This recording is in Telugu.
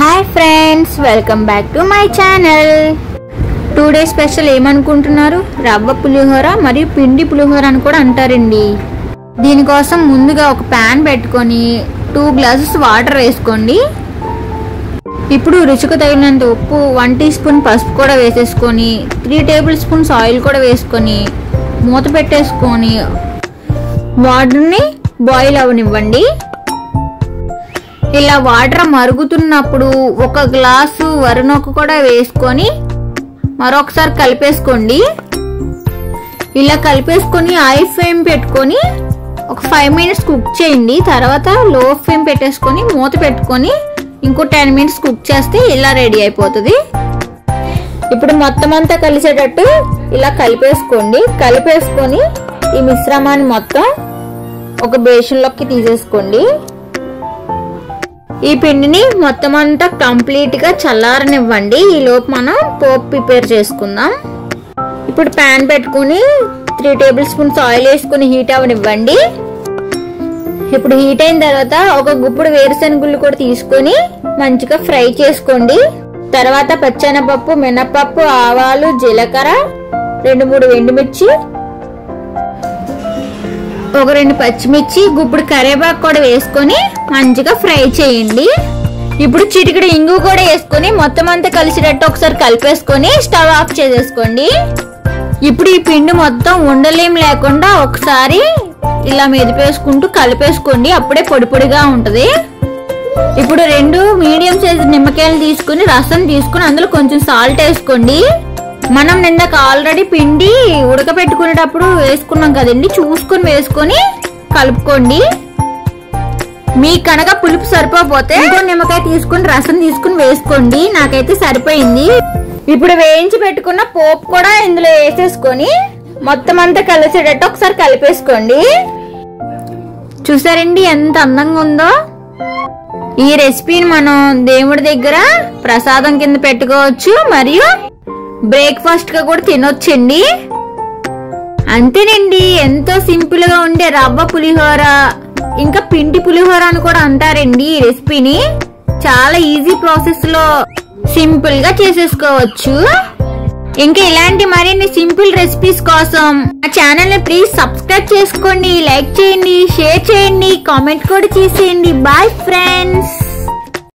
Hi friends, welcome back to my channel. Today special ఏమనుకుంటున్నారు? రవ్వ పులిహోర మరియు పిండి పులిహోర అని కూడా అంటారండి. దీనికోసం ముందుగా ఒక ప్యాన్ పెట్టుకొని 2 గ్లాసెస్ వాటర్ వేసుకోండి. ఇప్పుడు రుచికి తగినంత ఉప్పు, 1 టీ స్పూన్ పసుపు కూడా వేసేసుకొని 3 టేబుల్ స్పూన్స్ ఆయిల్ కూడా వేసుకొని మూత పెట్టేసుకొని వాటర్ని బాయిల్ అవనివ్వండి. ఇలా వాటర్ మరుగుతున్నప్పుడు 1 గ్లాసు వరినొక్క కూడా వేసుకొని మరొకసారి కలిపేసుకోండి. ఇలా కలిపేసుకొని హై ఫ్లేమ్ పెట్టుకొని ఒక 5 మినిట్స్ కుక్ చేయండి. తర్వాత లో ఫ్లేమ్ పెట్టేసుకొని మూత పెట్టుకొని ఇంకో 10 మినిట్స్ కుక్ చేస్తే ఇలా రెడీ అయిపోతుంది. ఇప్పుడు మొత్తం అంతా కలిసేటట్టు ఇలా కలిపేసుకోండి. కలిపేసుకొని ఈ మిశ్రమాన్ని మొత్తం ఒక బేషన్లోకి తీసేసుకోండి. ఈ పిండిని మొత్తం అంతా కంప్లీట్ గా చల్లారనివ్వండి. ఈ లోపు మనం పోపు ప్రిపేర్ చేసుకుందాం. ఇప్పుడు ప్యాన్ పెట్టుకుని 3 టేబుల్ స్పూన్స్ ఆయిల్ వేసుకుని హీట్ అవనివ్వండి. ఇప్పుడు హీట్ అయిన తర్వాత ఒక గుప్పుడు వేరుశనగుళ్ళు కూడా తీసుకొని మంచిగా ఫ్రై చేసుకోండి. తర్వాత పచ్చెనపప్పు, మినపప్పు, ఆవాలు, జీలకర్ర, 2-3 ఎండుమిర్చి, ఒక 2 పచ్చిమిర్చి, గుప్పుడు కరివేపాకు కూడా వేసుకొని మంచిగా ఫ్రై చేయండి. ఇప్పుడు చిటికెడు ఇంగు కూడా వేసుకొని మొత్తం అంతా కలిసేటట్టు ఒకసారి కలిపేసుకొని స్టవ్ ఆఫ్ చేసేసుకోండి. ఇప్పుడు ఈ పిండి మొత్తం ఉండలేం లేకుండా ఒకసారి ఇలా మెదిపేసుకుంటూ కలిపేసుకోండి. అప్పుడే పొడి పొడిగా ఉంటది. ఇప్పుడు 2 మీడియం సైజు నిమ్మకాయలు తీసుకుని రసం తీసుకుని అందులో కొంచెం సాల్ట్ వేసుకోండి. మనం నిందాక ఆల్రెడీ పిండి ఉడకబెట్టుకునేటప్పుడు వేసుకున్నాం కదండి, చూసుకొని వేసుకొని కలుపుకోండి. మీ కనుక పులుపు సరిపోతే ఇంకో నిమ్మకాయ తీసుకుని రసం తీసుకుని వేసుకోండి. నాకైతే సరిపోయింది. ఇప్పుడు వేయించి పెట్టుకున్న పోపు కూడా ఇందులో వేసేసుకొని మొత్తం అంతా కలిసేటట్టు ఒకసారి కలిపేసుకోండి. చూసారండి ఎంత అందంగా ఉందో. ఈ రెసిపీని మనం దేవుడి దగ్గర ప్రసాదం కింద పెట్టుకోవచ్చు, మరియు బ్రేక్ఫాస్ట్ గా కూడా తినొచ్చండి. అంతేనండి, ఎంతో సింపుల్ గా ఉండే రవ్వ పులిహోర ఇంకా పిండి పులిహోర అని కూడా అంటారండి. ఈ రెసిపీని చాలా ఈజీ ప్రాసెస్ లో సింపుల్ గా చేసేసుకోవచ్చు. ఇంకా ఇలాంటి మరిన్ని సింపుల్ రెసిపీస్ కోసం మా ఛానల్ ని ప్లీజ్ సబ్స్క్రైబ్ చేసుకోండి, లైక్ చేయండి, షేర్ చేయండి, కామెంట్ కూడా చేసేయండి. Bye friends.